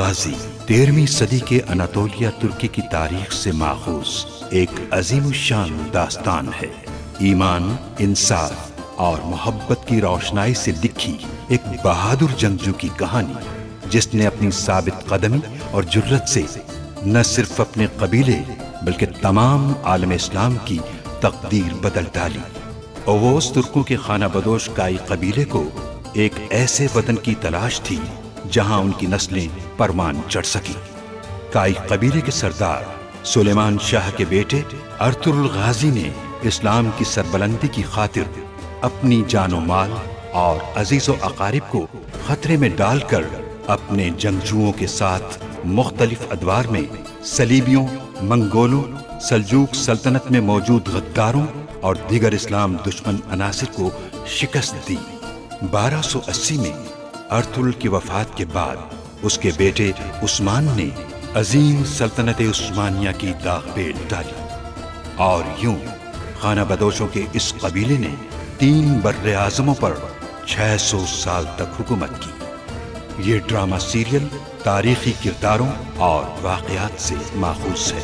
गाजी 13वीं सदी के अनातोलिया तुर्की की तारीख से माखूज एक अजीमुशान दास्तान है। ईमान, इंसाफ और मोहब्बत की रोशनाई से लिखी एक बहादुर जंगजू की कहानी, जिसने अपनी साबित कदमी और जुर्रत से न सिर्फ अपने कबीले बल्कि तमाम आलम इस्लाम की तकदीर बदल डाली। ओवोस तुर्कों के खाना बदोश काई कबीले को एक ऐसे वतन की तलाश थी जहां उनकी नस्लें परमान चढ़ सकी। काई कबीले के सरदार सुलेमान शाह के बेटे अर्तुरुल गाजी ने इस्लाम की सरबलंदी की खातिर अपनी जानो माल और अजीजो अकारिब को खतरे में डालकर अपने जंगजुओं के साथ मुख्तलिफ अदवार में सलीबियों, मंगोलों, सल्जूक सल्तनत में मौजूद गद्दारों और दीगर इस्लाम दुश्मन अनासिर को शिकस्त दी। 1280 में अर्तुरुल की वफात के बाद उसके बेटे उस्मान ने अजीम सल्तनत उस्मानिया की दाग पेल डाली और यूं खाना बदोशों के इस कबीले ने 3 बर्रे आज़मों पर 600 साल तक हुकूमत की। ये ड्रामा सीरियल तारीखी किरदारों और वाक़यात से माखूज है।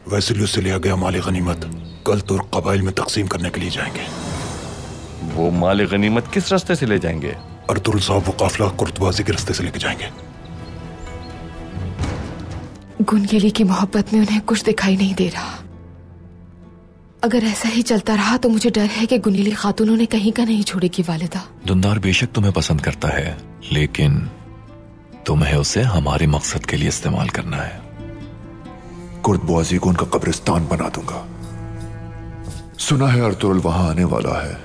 वैसिलियो से लिया गया माल गनीमत कल तुर्क कबाइल में तकसीम करने के लिए जाएंगे। वो माल गनीमत किस रास्ते से ले जाएंगे? अर्तुरुल साहब वो काफिला कुर्तबाजी के रास्ते से लेके जाएंगे। गुनगेली की मोहब्बत में उन्हें कुछ दिखाई नहीं दे रहा। अगर ऐसा ही चलता रहा तो मुझे डर है कि गुनगेली खातून उन्हें कहीं का नहीं छोड़ेगी। वालिदा, दुंदार बेशक तुम्हें पसंद करता है, लेकिन तुम्हें उसे हमारे मकसद के लिए इस्तेमाल करना है। कुर्तबाजी को उनका कब्रिस्तान बना दूंगा। सुना है अर्तुरुल वहां आने वाला है।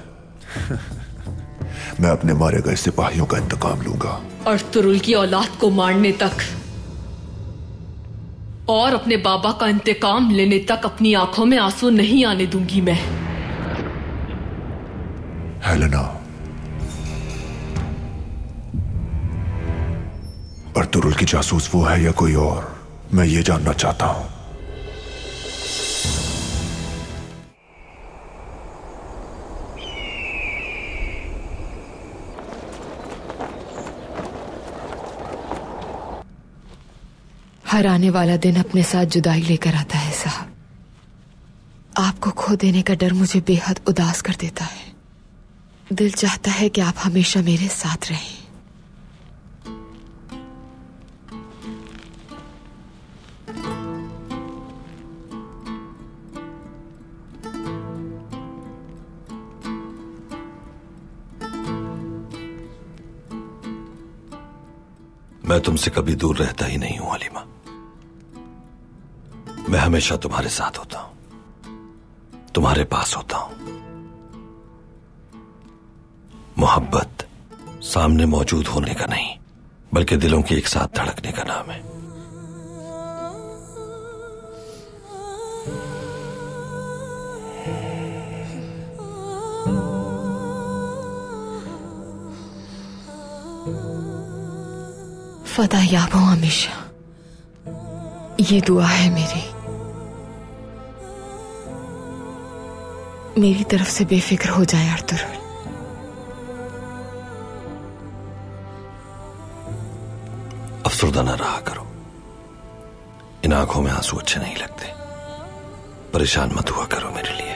मैं अपने मारे गए सिपाहियों का इंतकाम लूंगा। अर्तुरुल की औलाद को मारने तक और अपने बाबा का इंतकाम लेने तक अपनी आंखों में आंसू नहीं आने दूंगी मैं। हेलेना, अर्तुरुल की जासूस वो है या कोई और, मैं ये जानना चाहता हूं। हर आने वाला दिन अपने साथ जुदाई लेकर आता है साहब। आपको खो देने का डर मुझे बेहद उदास कर देता है। दिल चाहता है कि आप हमेशा मेरे साथ रहें। मैं तुमसे कभी दूर रहता ही नहीं हूं हलीमा। मैं हमेशा तुम्हारे साथ होता हूं, तुम्हारे पास होता हूं। मोहब्बत सामने मौजूद होने का नहीं, बल्कि दिलों के एक साथ धड़कने का नाम है। फदा याब हो हमेशा, ये दुआ है मेरी तरफ से बेफिक्र हो जाए अर्तुरुल। अफसरदा न रहा करो, इन आंखों में आंसू अच्छे नहीं लगते। परेशान मत हुआ करो मेरे लिए।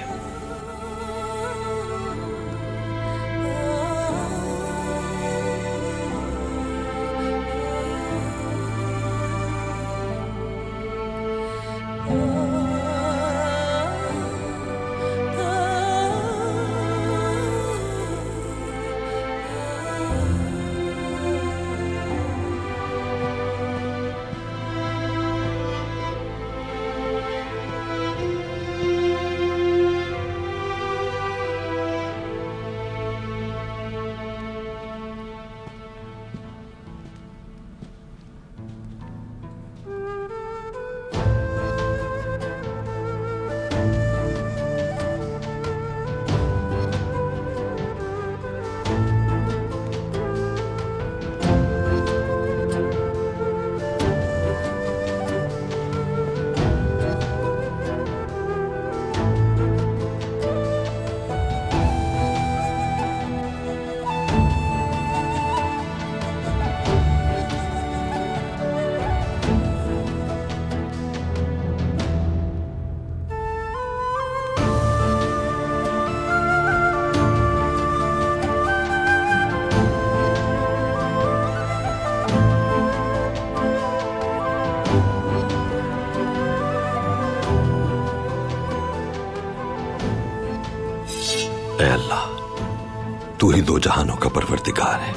दो जहानों का परवरदिगार है।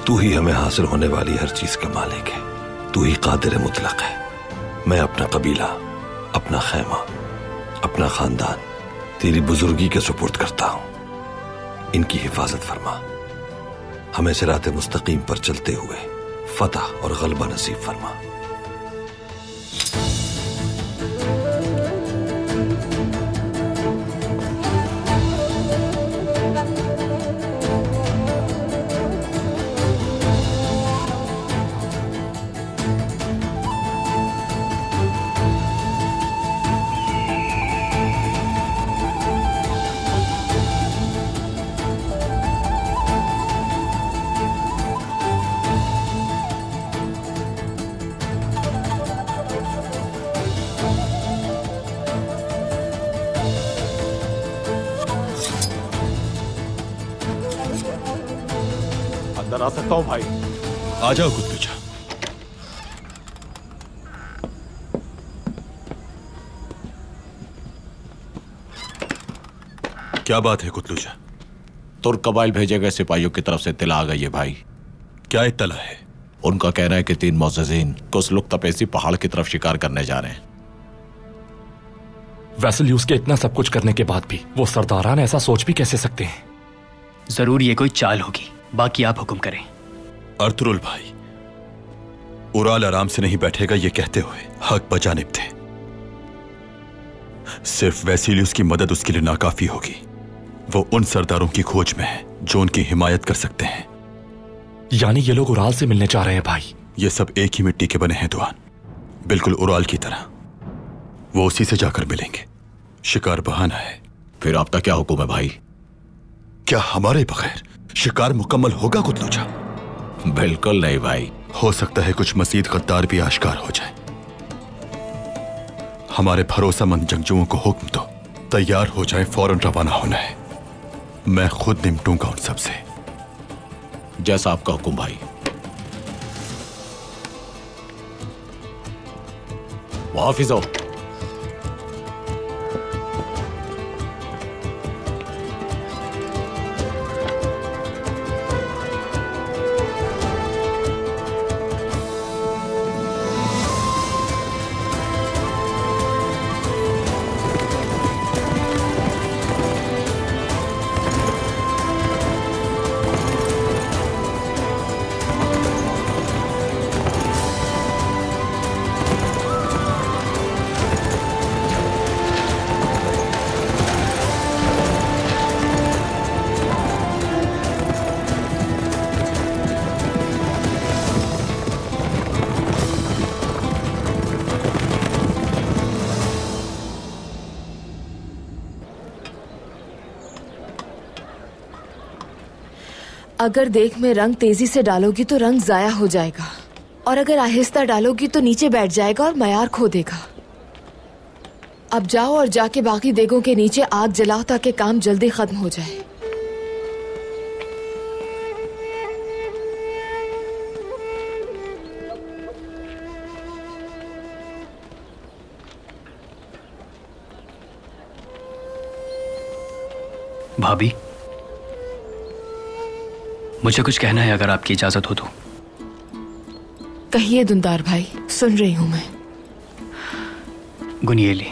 तू ही हमें हासिल होने वाली हर चीज का मालिक है। तू ही कादिर मुतलक है। मैं अपना कबीला, अपना खैमा, अपना खानदान तेरी बुजुर्गी के सुपुर्द करता हूं। इनकी हिफाजत फरमा। हमें सिरात मुस्तकीम पर चलते हुए फतह और गलबा नसीब फरमा। अंदर आ सकता हूं भाई? आ जाओ कुतलूचा। क्या बात है कुतलूचा? तुर्क कबाइल भेजे गए सिपाहियों की तरफ से इत्तला आ गई है भाई। क्या इत्तला है? उनका कहना है कि 3 मुअज़्ज़िज़ीन कुसलुक तपेसी पहाड़ की तरफ शिकार करने जा रहे हैं। वेसलियूस के इतना सब कुछ करने के बाद भी वो सरदारान ऐसा सोच भी कैसे सकते हैं? जरूर ये कोई चाल होगी। बाकी आप हुक्म करें। अर्तुरुल भाई, उराल आराम से नहीं बैठेगा ये कहते हुए हक बजानिब थे। सिर्फ वेसिलियस की मदद उसके लिए नाकाफी होगी। वो उन सरदारों की खोज में है जो उनकी हिमायत कर सकते हैं। यानी ये लोग उराल से मिलने जा रहे हैं भाई? ये सब एक ही मिट्टी के बने हैं दुआन, बिल्कुल उराल की तरह। वो उसी से जाकर मिलेंगे। शिकार बहाना है। फिर आपका क्या हुक्म है भाई? क्या हमारे बगैर शिकार मुकम्मल होगा कुतलूचा? बिल्कुल नहीं भाई। हो सकता है कुछ मजीद गद्दार भी आश्कार हो जाए। हमारे भरोसेमंद जंगजुओं को हुक्म दो, तैयार हो जाए, फौरन रवाना होना है। मैं खुद निपटूंगा उन सब से। जैसा आपका हुक्म भाई। मुहाफिज़ो। अगर देख में रंग तेजी से डालोगी तो रंग जाया हो जाएगा, और अगर आहिस्ता डालोगी तो नीचे बैठ जाएगा और मयार खो देगा। अब जाओ और जाके बाकी देगों के नीचे आग जलाओ ताकि काम जल्दी खत्म हो जाए। भाभी, मुझे कुछ कहना है, अगर आपकी इजाजत हो तो। कहिए दुंदार भाई, सुन रही हूं मैं। गुनिएली,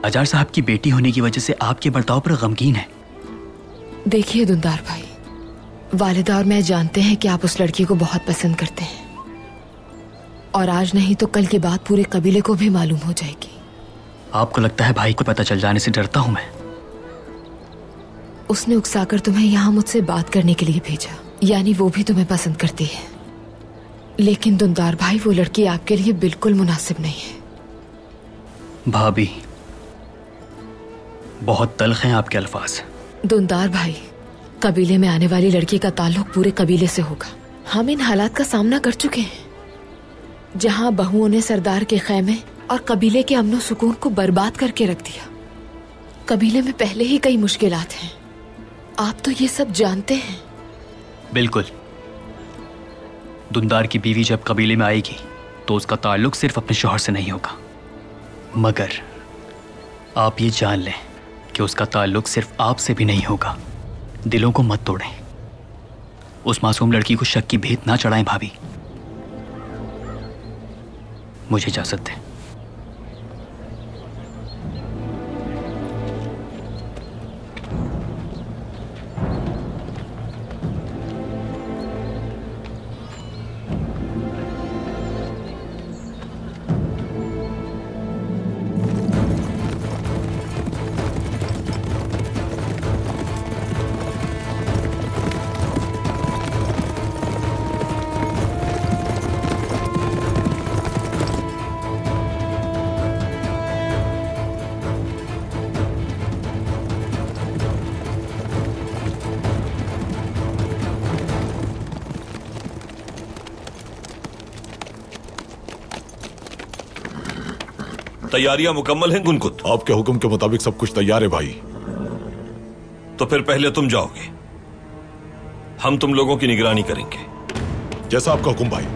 अजार साहब की बेटी होने की वजह से आपके बर्ताव पर गमगीन है। देखिए दुंदार भाई, वालिदा और मैं जानते हैं कि आप उस लड़की को बहुत पसंद करते हैं, और आज नहीं तो कल की बात पूरे कबीले को भी मालूम हो जाएगी। आपको लगता है भाई को पता चल जाने से डरता हूं मैं? उसने उकसाकर तुम्हें यहाँ मुझसे बात करने के लिए भेजा, यानी वो भी तुम्हें पसंद करती है। लेकिन दुंदार भाई, वो लड़की आपके लिए बिल्कुल मुनासिब नहीं है। भाभी, बहुत तल्ख हैं आपके अल्फाज। दुंदार भाई, कबीले में आने वाली लड़की का ताल्लुक पूरे कबीले से होगा। हम इन हालात का सामना कर चुके हैं, जहां बहुओं ने सरदार के खैमे और कबीले के अमनो सुकून को बर्बाद करके रख दिया। कबीले में पहले ही कई मुश्किलात हैं, आप तो ये सब जानते हैं। बिल्कुल। दुंदार की बीवी जब कबीले में आएगी तो उसका ताल्लुक सिर्फ अपने शौहर से नहीं होगा, मगर आप ये जान लें कि उसका ताल्लुक सिर्फ आपसे भी नहीं होगा। दिलों को मत तोड़ें। उस मासूम लड़की को शक की भेंट ना चढ़ाएं भाभी। मुझे इजाजत दें। तैयारियां मुकम्मल हैं गुनकुत? आपके हुक्म के मुताबिक सब कुछ तैयार है भाई। तो फिर पहले तुम जाओगे, हम तुम लोगों की निगरानी करेंगे। जैसा आपका हुक्म भाई।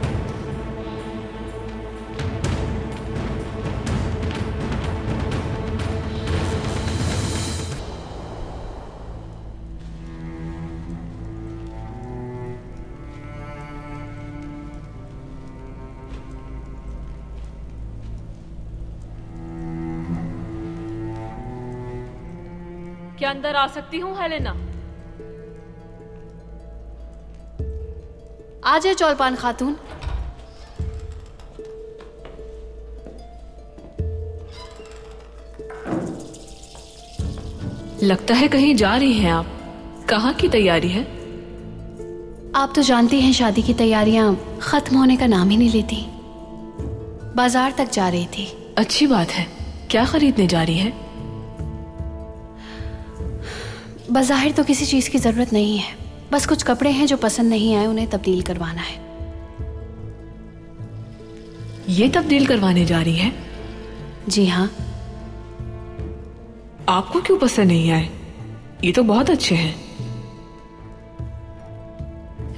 क्या अंदर आ सकती हूँ हेलेना? आ जाए चौलपान खातून। लगता है कहीं जा रही हैं आप। कहाँ की तैयारी है? आप तो जानती हैं शादी की तैयारियां खत्म होने का नाम ही नहीं लेती। बाजार तक जा रही थी। अच्छी बात है। क्या खरीदने जा रही है? बज़ाहिर तो किसी चीज की जरूरत नहीं है, बस कुछ कपड़े हैं जो पसंद नहीं आए, उन्हें तब्दील करवाना है। ये तब्दील करवाने जा रही है? जी हाँ। आपको क्यों पसंद नहीं आए? ये तो बहुत अच्छे हैं।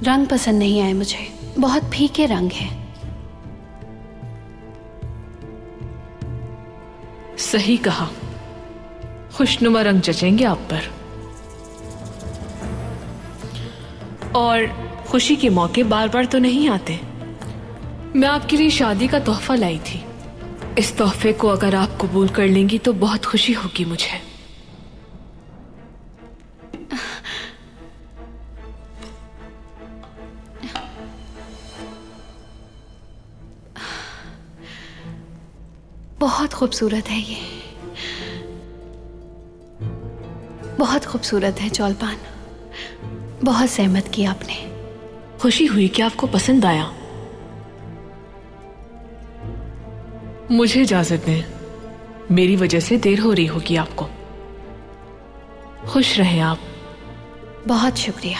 रंग पसंद नहीं आए मुझे, बहुत फीके रंग हैं। सही कहा, खुशनुमा रंग जचेंगे आप पर। और खुशी के मौके बार बार तो नहीं आते। मैं आपके लिए शादी का तोहफा लाई थी। इस तोहफे को अगर आप कबूल कर लेंगी तो बहुत खुशी होगी मुझे। बहुत खूबसूरत है ये, बहुत खूबसूरत है चौलपान। बहुत सहमत की आपने। खुशी हुई कि आपको पसंद आया। मुझे इजाजत दें, मेरी वजह से देर हो रही होगी आपको। खुश रहें आप। बहुत शुक्रिया।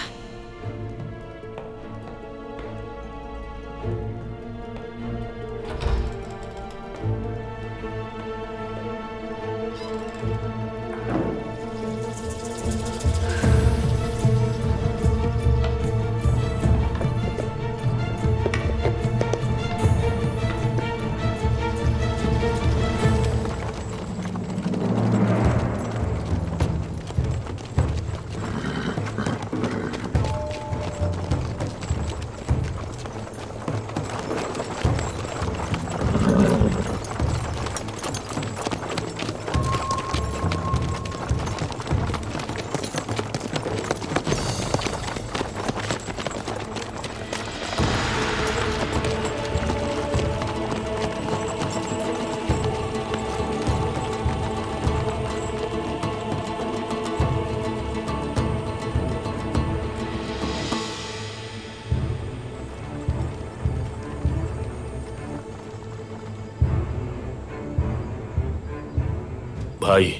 भाई,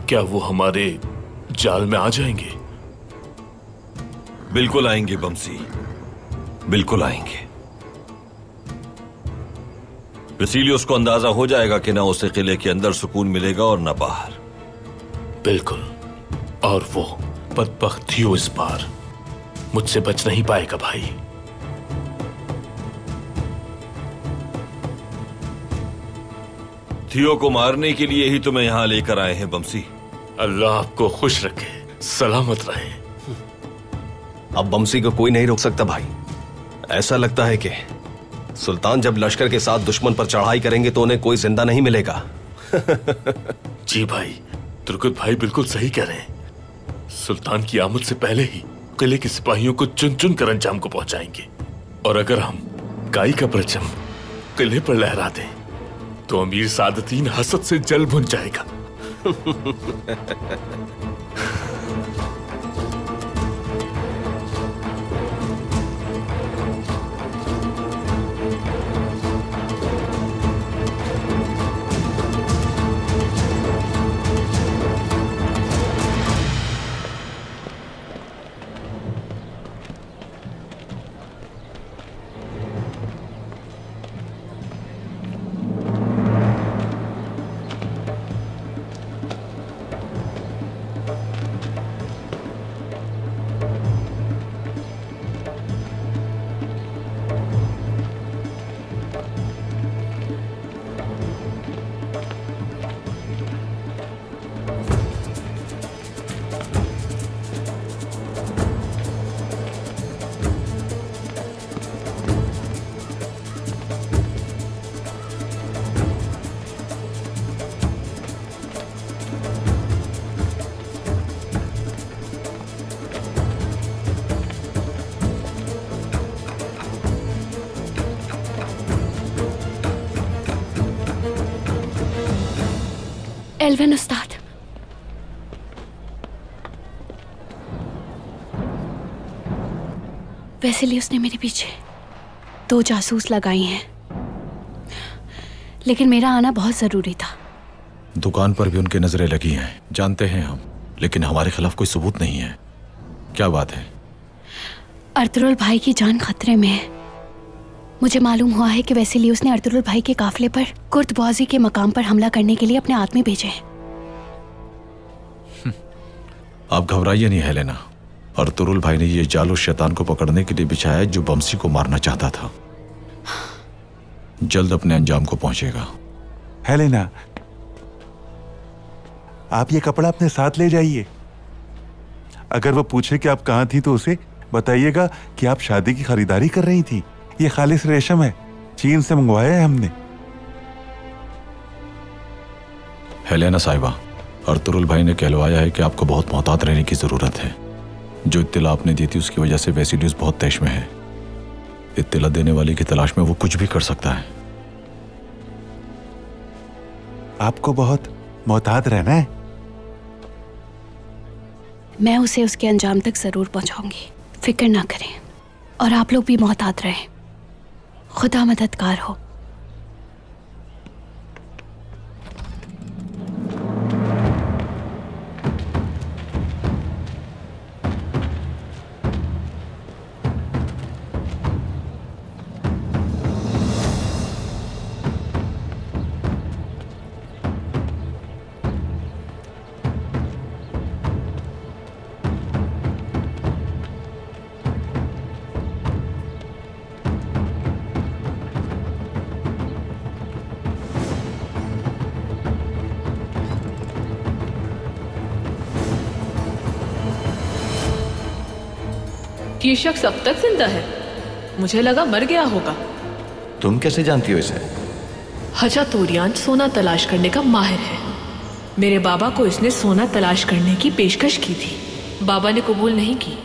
क्या वो हमारे जाल में आ जाएंगे? बिल्कुल आएंगे बमसी, बिल्कुल आएंगे। बेसिलियस को अंदाजा हो जाएगा कि ना उसे किले के अंदर सुकून मिलेगा और ना बाहर। बिल्कुल। और वो बदबख्त थियो इस बार मुझसे बच नहीं पाएगा भाई। थियो को मारने के लिए ही तुम्हें यहाँ लेकर आए हैं बमसी। अल्लाह आपको खुश रखे, सलामत रहे। अब बमसी को कोई नहीं रोक सकता भाई। ऐसा लगता है कि सुल्तान जब लश्कर के साथ दुश्मन पर चढ़ाई करेंगे तो उन्हें कोई जिंदा नहीं मिलेगा। जी भाई, तुर्कुत भाई बिल्कुल सही कह रहे हैं। सुल्तान की आमद से पहले ही किले के सिपाहियों को चुन चुन कर अंजाम को पहुंचाएंगे। और अगर हम गाय का परचम किले पर लहरा दें तो अमीर सादतीन हसद से जल भुन जाएगा। एल्विन उस्ताद, वैसिली उसने मेरे पीछे 2 जासूस लगाई हैं, लेकिन मेरा आना बहुत जरूरी था। दुकान पर भी उनकी नजरें लगी हैं, जानते हैं हम, लेकिन हमारे खिलाफ कोई सबूत नहीं है। क्या बात है? अर्तुरुल भाई की जान खतरे में है। मुझे मालूम हुआ है कि वैसिलियुस ने अर्तुरुल भाई के काफिले पर कुर्तबाजी के मकाम पर हमला करने के लिए अपने आदमी भेजे हैं। आप घबराइए नहीं हेलेना। अर्तुरुल भाई ने ये जाल उस शैतान को पकड़ने के लिए बिछाया है जो बमसी को मारना चाहता था। जल्द अपने अंजाम को पहुंचेगा। हेलेना, आप ये कपड़ा अपने साथ ले जाइए। अगर वो पूछे कि आप कहां थी तो उसे बताइएगा कि आप शादी की खरीदारी कर रही थी। ये खालिस रेशम है, चीन से मंगवाया है हमने। हेलेना साहिबा, अर्तुरुल भाई ने कहलवाया है कि आपको बहुत मोहतात रहने की जरूरत है। जो इत्तिला आपने दी थी उसकी वजह से वैसिलियुस बहुत तैश में है। इत्तिला देने वाले की तलाश में वो कुछ भी कर सकता है। आपको बहुत मोहतात रहना है। मैं उसे उसके अंजाम तक जरूर पहुंचाऊंगी, फिक्र ना करें। और आप लोग भी मोहतात रहें। खुदा मददगार हो। ये शख्स अब तक जिंदा है? मुझे लगा मर गया होगा। तुम कैसे जानती हो इसे? हजा तोरियान सोना तलाश करने का माहिर है। मेरे बाबा को इसने सोना तलाश करने की पेशकश की थी, बाबा ने कबूल नहीं की।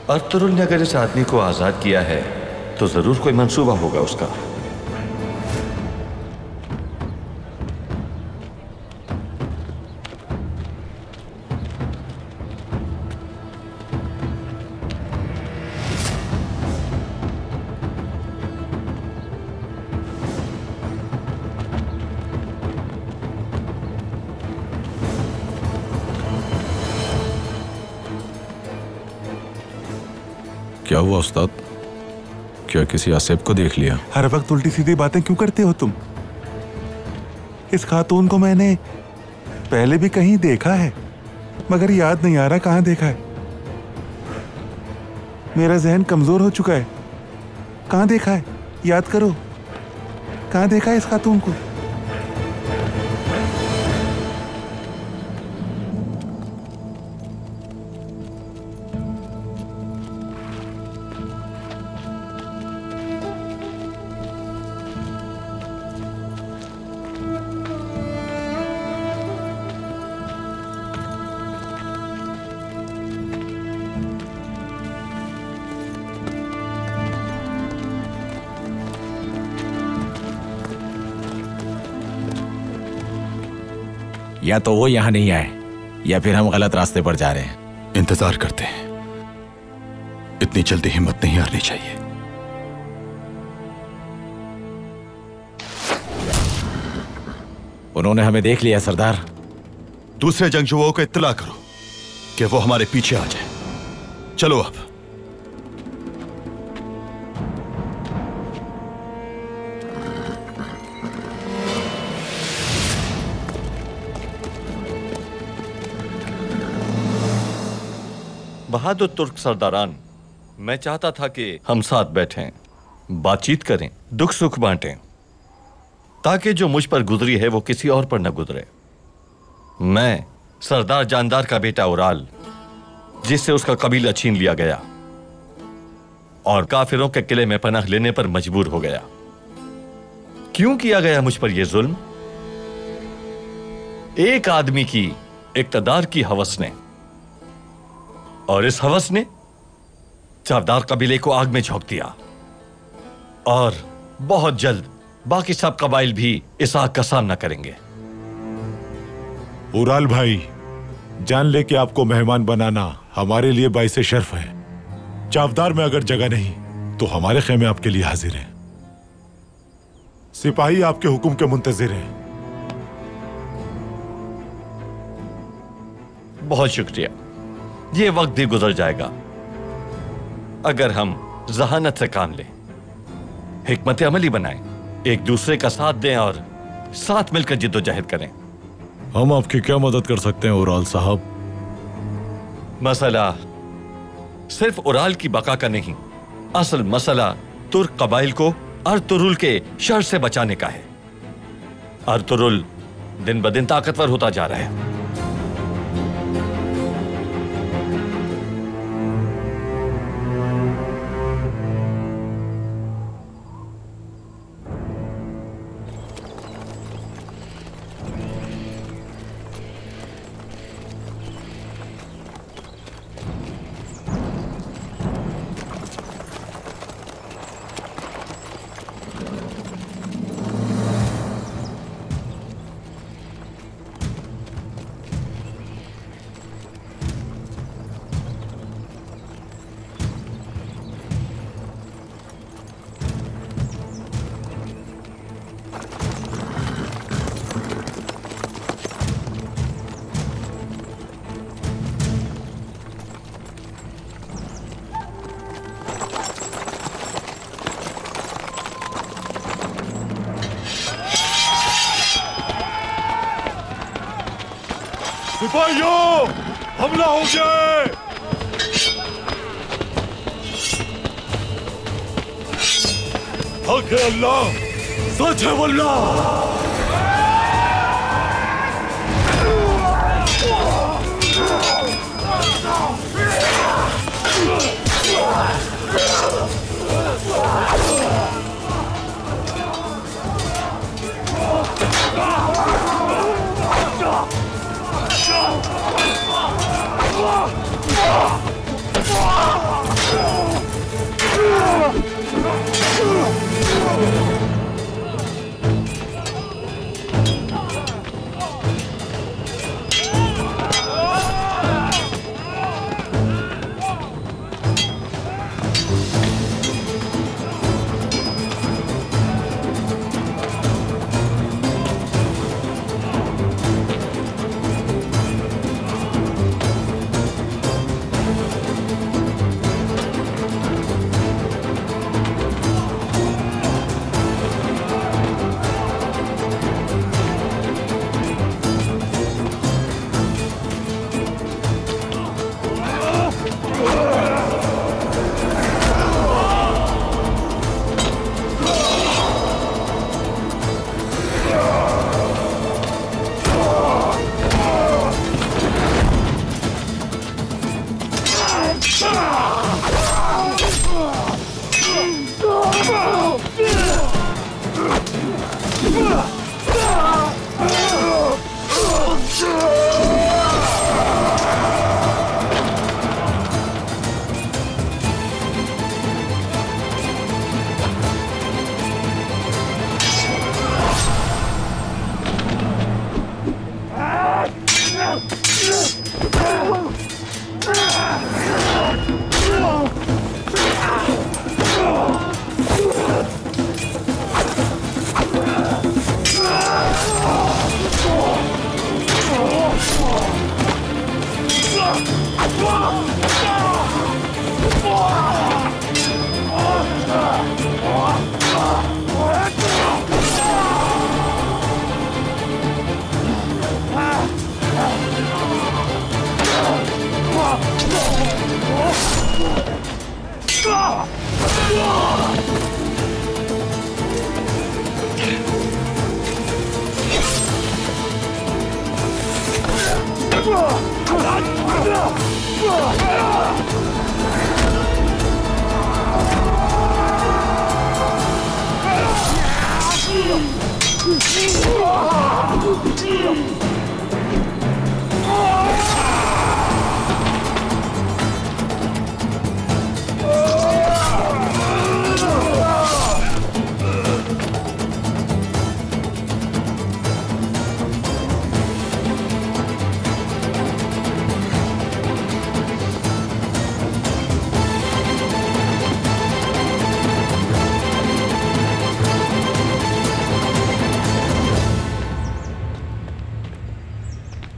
अर्तुरुल ने अगर इस आदमी को आजाद किया है तो जरूर कोई मंसूबा होगा उसका। क्या हुआ उस्ताद? क्या किसी आसिफ को देख लिया? हर वक्त उल्टी सीधी बातें क्यों करते हो तुम? इस खातून को मैंने पहले भी कहीं देखा है, मगर याद नहीं आ रहा कहां देखा है। मेरा जहन कमजोर हो चुका है। कहां देखा है? याद करो। कहाँ देखा है इस खातून को? या तो वो यहां नहीं आए या फिर हम गलत रास्ते पर जा रहे हैं। इंतजार करते हैं, इतनी जल्दी हिम्मत नहीं हारनी चाहिए। उन्होंने हमें देख लिया सरदार। दूसरे जंगजुओं को इत्तला करो कि वो हमारे पीछे आ जाए। चलो अब। बहादुर तुर्क सरदारान, मैं चाहता था कि हम साथ बैठें, बातचीत करें, दुख सुख बांटें, ताकि जो मुझ पर गुजरी है वो किसी और पर न गुजरे। मैं सरदार जानदार का बेटा उराल, जिससे उसका कबीला छीन लिया गया और काफिरों के किले में पनाह लेने पर मजबूर हो गया। क्यों किया गया मुझ पर यह जुल्म? एक आदमी की इक्तदार की हवस ने, और इस हवस ने चावदार कबीले को आग में झोंक दिया, और बहुत जल्द बाकी सब कबाइल भी इस आग का सामना करेंगे। उराल भाई, जान ले कि आपको मेहमान बनाना हमारे लिए बाइसे शर्फ है। चावदार में अगर जगह नहीं तो हमारे खेमे आपके लिए हाजिर हैं। सिपाही आपके हुक्म के मुंतजिर हैं। बहुत शुक्रिया। ये वक्त भी गुजर जाएगा अगर हम जहानत से काम लें, हिकमत अमली बनाएं, एक दूसरे का साथ दें और साथ मिलकर जिद्दोजहद करें। हम आपकी क्या मदद कर सकते हैं उराल साहब? मसला सिर्फ उराल की बका का नहीं, असल मसला तुर्क कबाइल को अर्तुरुल के शर से बचाने का है। अर्तुरुल दिन ब दिन ताकतवर होता जा रहा है। सिपाहियों, हमला हो गया है। हक है अल्लाह, सच है वल्लाह।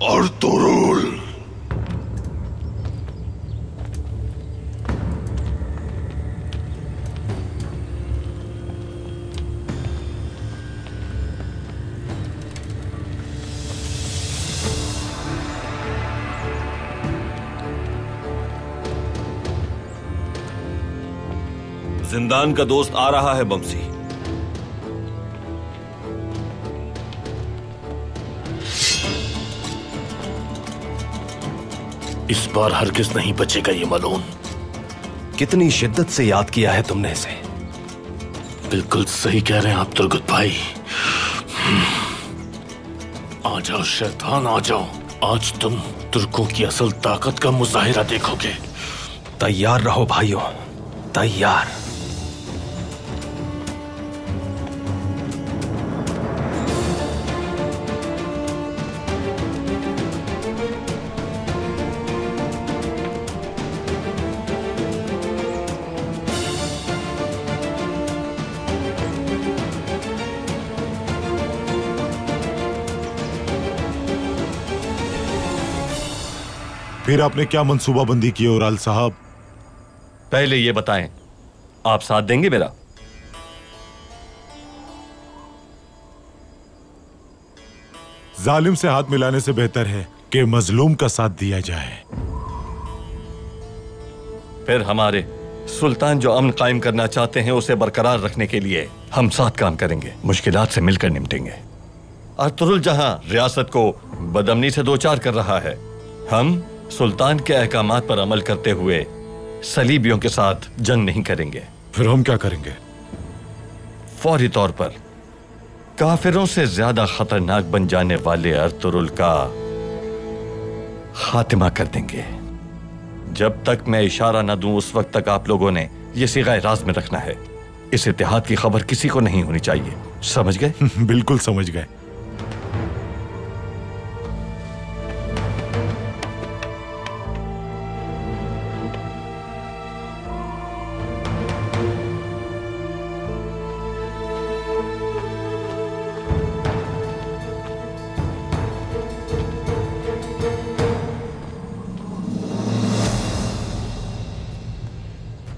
अर्तुरुल, जिंदान का दोस्त आ रहा है बमसी। इस बार हरगिज नहीं बचेगा ये मलून। कितनी शिद्दत से याद किया है तुमने इसे। बिल्कुल सही कह रहे हैं आप तुर्गुत भाई। आ जाओ शैतान, आ जाओ। आज तुम तुर्कों की असल ताकत का मुजाहिरा देखोगे। तैयार रहो भाइयों, तैयार। फिर आपने क्या मंसूबाबंदी की ओराल साहब? पहले ये बताएं, आप साथ देंगे मेरा? जालिम से हाथ मिलाने से बेहतर है कि मजलूम का साथ दिया जाए। फिर हमारे सुल्तान जो अमन कायम करना चाहते हैं उसे बरकरार रखने के लिए हम साथ काम करेंगे, मुश्किलात से मिलकर निपटेंगे। अर्तुरुल जहां रियासत को बदअमनी से दो चार कर रहा है, हम सुल्तान के अहकामात पर अमल करते हुए सलीबियों के साथ जंग नहीं करेंगे। फिर हम क्या करेंगे? फौरी तौर पर काफिरों से ज्यादा खतरनाक बन जाने वाले अर्तुरुल का खात्मा कर देंगे। जब तक मैं इशारा न दूं उस वक्त तक आप लोगों ने यह सिगाए राज में रखना है। इस इत्तेहाद की खबर किसी को नहीं होनी चाहिए, समझ गए? बिल्कुल समझ गए।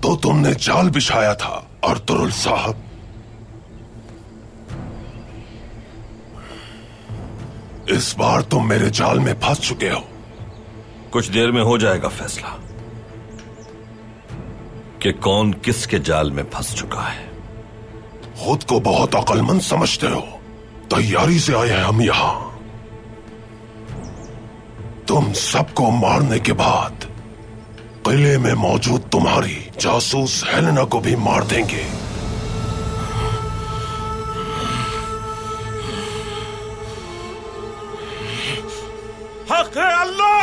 तो तुमने जाल बिछाया था अर्तुरुल साहब। इस बार तुम मेरे जाल में फंस चुके हो। कुछ देर में हो जाएगा फैसला कि कौन किसके जाल में फंस चुका है। खुद को बहुत अक्लमंद समझते हो। तैयारी से आए हैं हम यहां। तुम सबको मारने के बाद किले में मौजूद तुम्हारी जासूस हेलेना को भी मार देंगे। हक है अल्लाह।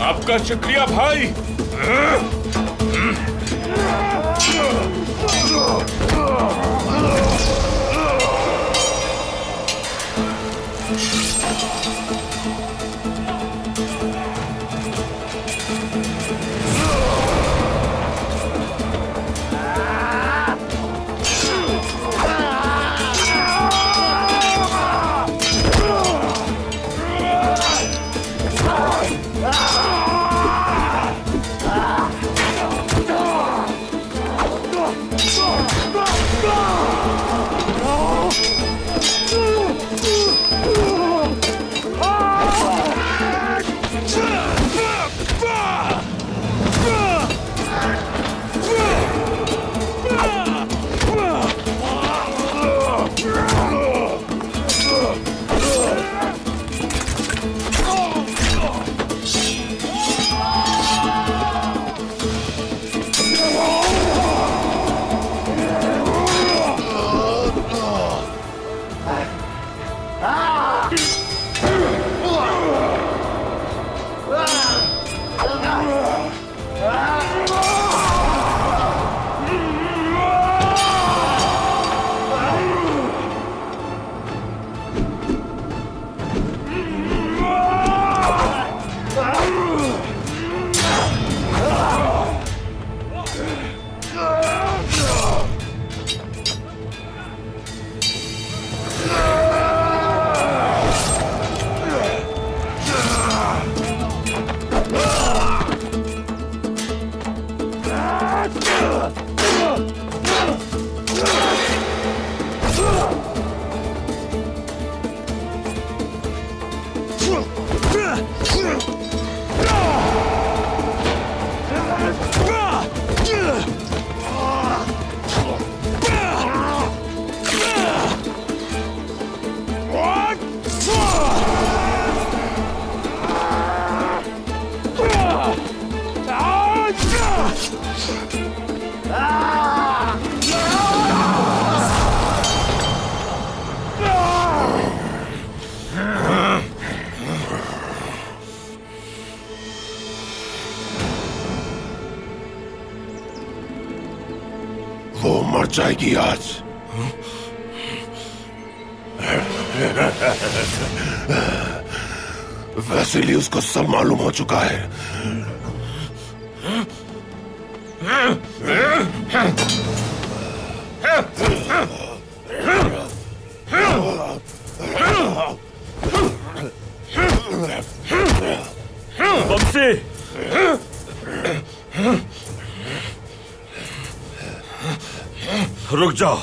आपका शुक्रिया भाई। वो मर जाएगी आज। वैसिली उसको सब मालूम हो चुका है। बमसी, रुक जाओ।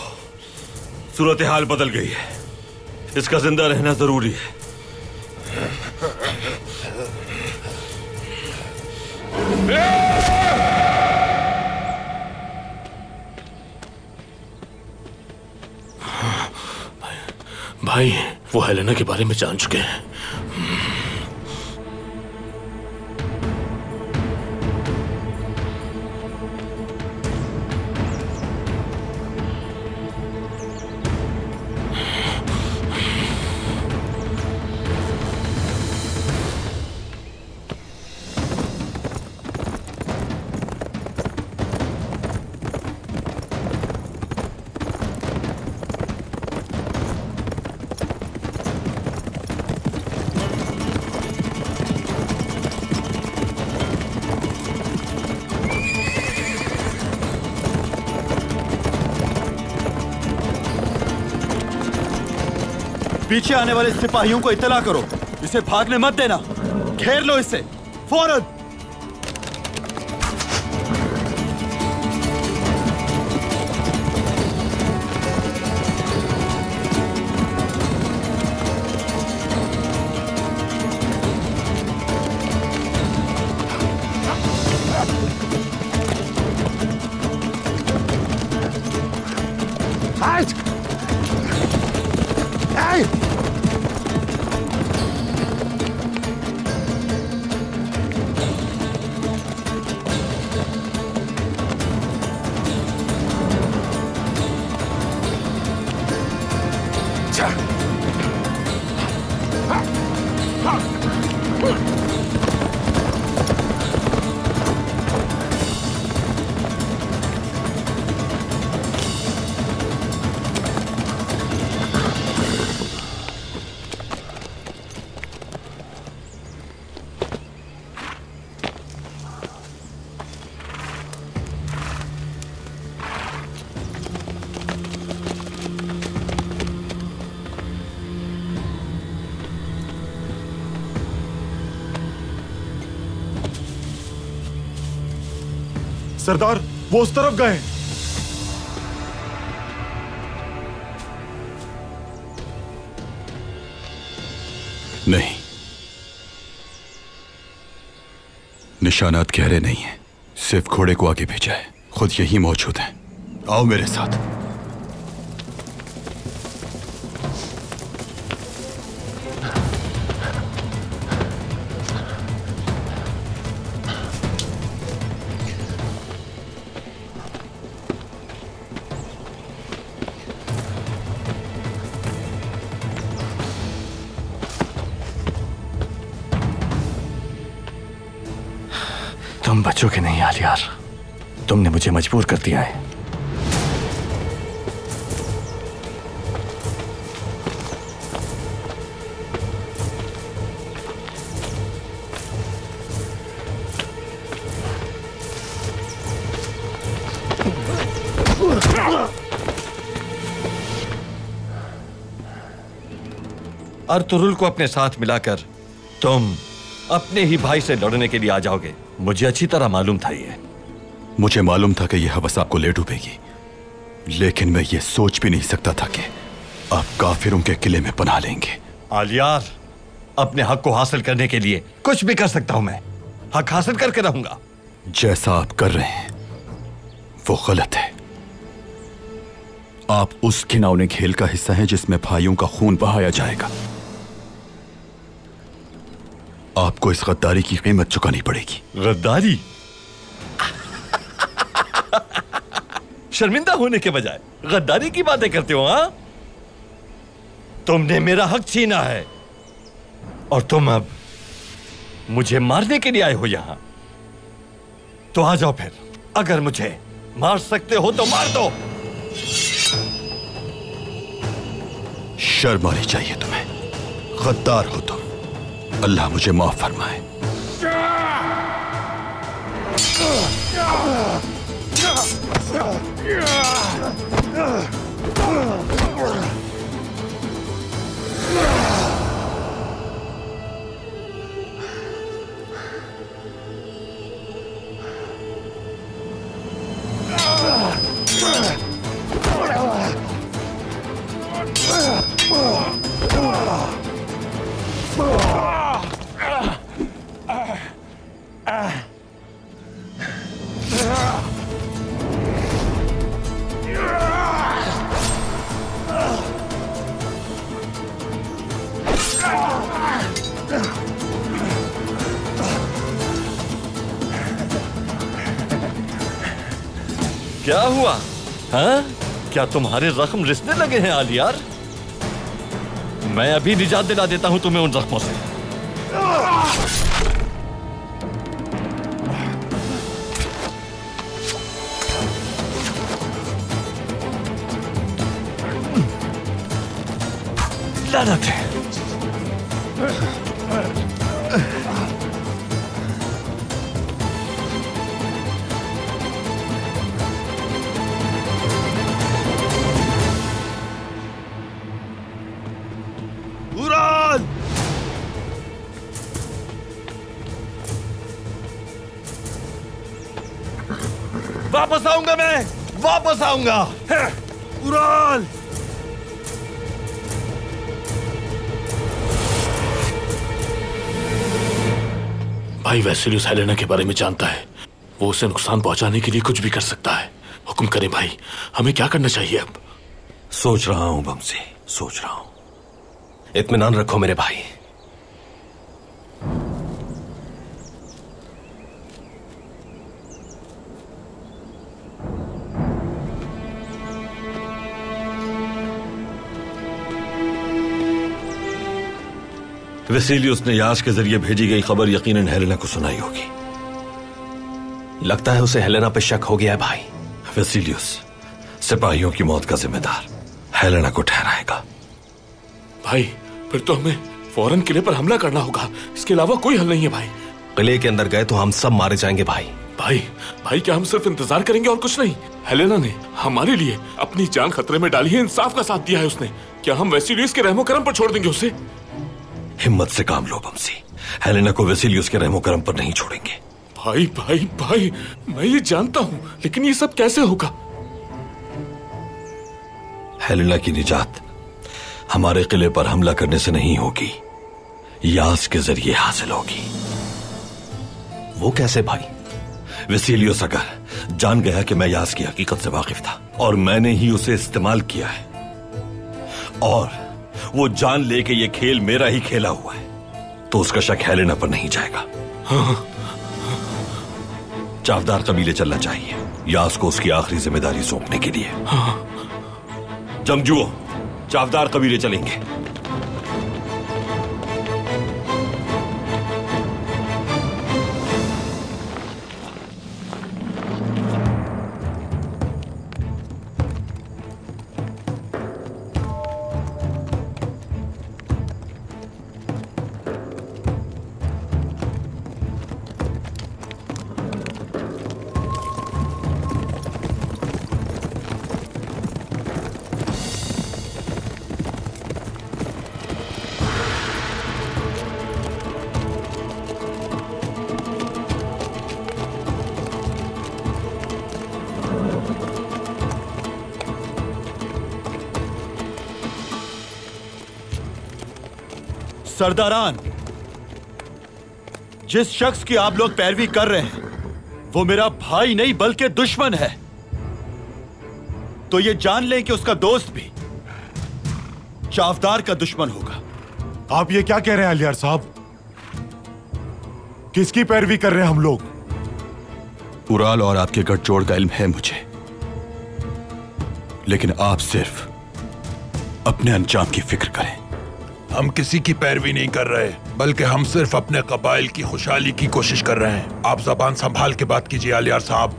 सूरत हाल बदल गई है, इसका जिंदा रहना जरूरी है। भाई, वो हेलेना के बारे में जान चुके हैं। पीछे आने वाले सिपाहियों को इत्तला करो, इसे भागने मत देना। घेर लो इसे फौरन। सरदार, वो उस तरफ गए। नहीं, निशानात गहरे नहीं हैं। सिर्फ घोड़े को आगे भेजा है, खुद यही मौजूद हैं। आओ मेरे साथ। तुम बचोगे नहीं आलियार, तुमने मुझे मजबूर कर दिया है। अर्तुरुल को अपने साथ मिलाकर तुम अपने ही भाई से लड़ने के लिए आ जाओगे। मुझे अच्छी तरह मालूम था ये। मुझे मालूम था कि यह हवस आपको ले डूबेगी, लेकिन मैं ये सोच भी नहीं सकता था कि आप काफिरों के किले में पनाह लेंगे। आलियार, अपने हक को हासिल करने के लिए कुछ भी कर सकता हूं मैं। हक हासिल करके रहूंगा। जैसा आप कर रहे हैं वो गलत है। आप उस घिनौने खेल का हिस्सा हैं जिसमें भाइयों का खून बहाया जाएगा। आपको इस गद्दारी की कीमत चुकानी पड़ेगी। गद्दारी? शर्मिंदा होने के बजाय गद्दारी की बातें करते हो? हाँ, तुमने मेरा हक छीना है और तुम अब मुझे मारने के लिए आए हो यहां। तो आ जाओ फिर, अगर मुझे मार सकते हो तो मार दो। शर्म आनी चाहिए तुम्हें, गद्दार हो तुम। अल्लाह मुझे माफ फरमाए। क्या हुआ? हाँ, क्या तुम्हारे जख्म रिसने लगे हैं आलियार? मैं अभी निजात दिला देता हूं तुम्हें उन जख्मों से। लानत है। वापस आऊंगा मैं, वापस आऊंगा। उड़ान! भाई वेसिलियस हेलेना के बारे में जानता है। वो उसे नुकसान पहुंचाने के लिए कुछ भी कर सकता है। हुक्म करें भाई, हमें क्या करना चाहिए अब? सोच रहा हूं बमसी, सोच रहा हूं। इत्मीनान रखो मेरे भाई। वेसिलियस ने याश के जरिए भेजी गई खबर यकीनन हेलेना को सुनाई होगी। लगता है उसे हेलेना पे शक हो गया है भाई। वेसिलियस सिपाहियों की मौत का जिम्मेदार हेलेना को ठहराएगा। भाई फिर तो हमें फौरन किले पर हमला करना होगा, इसके अलावा कोई हल नहीं है भाई। किले के अंदर गए तो हम सब मारे जाएंगे भाई। भाई क्या हम सिर्फ इंतजार करेंगे और कुछ नहीं? हेलेना ने हमारे लिए अपनी जान खतरे में डाली है, इंसाफ का साथ दिया है उसने। क्या हम वेसिलियस के रहमो करम पर छोड़ देंगे उसे? हिम्मत से काम लो बमसी, हेलेना को वेसिलियस के रहमो करम पर नहीं छोड़ेंगे। भाई भाई भाई, मैं ये जानता हूं, लेकिन ये सब कैसे होगा? हेलेना की निजात हमारे किले पर हमला करने से नहीं होगी, यास के जरिए हासिल होगी। वो कैसे भाई? वेसिलियोस अगर जान गया कि मैं यास की हकीकत से वाकिफ था और मैंने ही उसे इस्तेमाल किया है, और वो जान ले कि ये खेल मेरा ही खेला हुआ है, तो उसका शक हेलेना पर नहीं जाएगा। चावदार कबीले चलना चाहिए यास को उसकी आखिरी जिम्मेदारी सौंपने के लिए। जंगजुओं, चावदार कबीले चलेंगे। सरदारान, जिस शख्स की आप लोग पैरवी कर रहे हैं वो मेरा भाई नहीं बल्कि दुश्मन है, तो ये जान लें कि उसका दोस्त भी चावदार का दुश्मन होगा। आप ये क्या कह रहे हैं अलियार साहब? किसकी पैरवी कर रहे हैं हम लोग? उराल और आपके गठजोड़ का इल्म है मुझे, लेकिन आप सिर्फ अपने अंजाम की फिक्र करें। हम किसी की पैरवी नहीं कर रहे, बल्कि हम सिर्फ अपने कबाइल की खुशहाली की कोशिश कर रहे हैं। आप जबान संभाल के बात कीजिए अलियार साहब।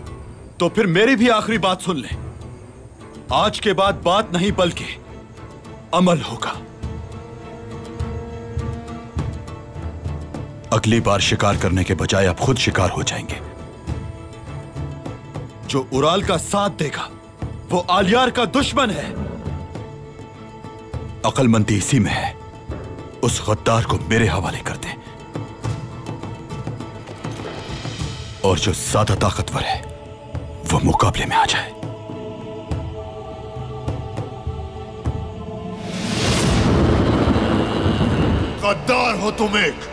तो फिर मेरी भी आखिरी बात सुन लें। आज के बाद बात नहीं बल्कि अमल होगा। अगली बार शिकार करने के बजाय आप खुद शिकार हो जाएंगे। जो उराल का साथ देगा वो आलियार का दुश्मन है। अक्लमंदी इसी में है, उस गद्दार को मेरे हवाले कर दें, और जो ज्यादा ताकतवर है वो मुकाबले में आ जाए। गद्दार हो तुम एक,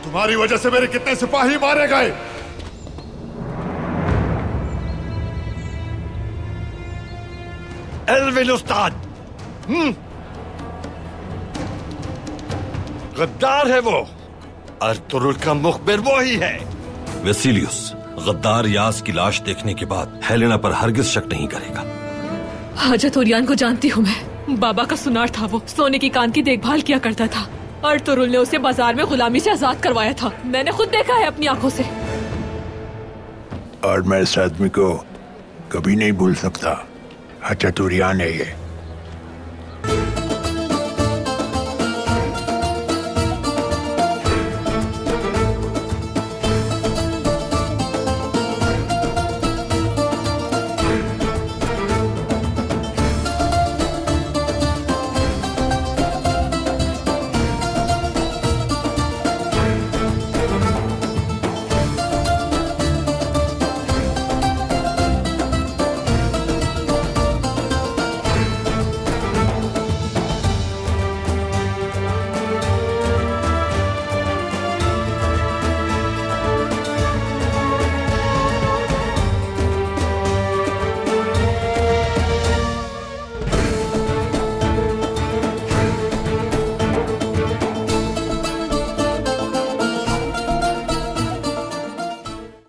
तुम्हारी वजह से मेरे कितने सिपाही मारे गए। एल्विन उस्ताद, गद्दार है वो। अर्तुरुल का मुखबिर वो ही है। वेसिलियस गद्दार यास की लाश देखने के बाद हेलेना पर हरगिज शक नहीं करेगा। हाजत ओरियान को जानती हूँ मैं, बाबा का सुनार था वो, सोने की कान की देखभाल किया करता था। अर्तुरुल ने उसे बाजार में गुलामी से आजाद करवाया था, मैंने खुद देखा है अपनी आंखों से। और मैं इस आदमी को कभी नहीं भूल सकता। हाजत ओरियान है ये।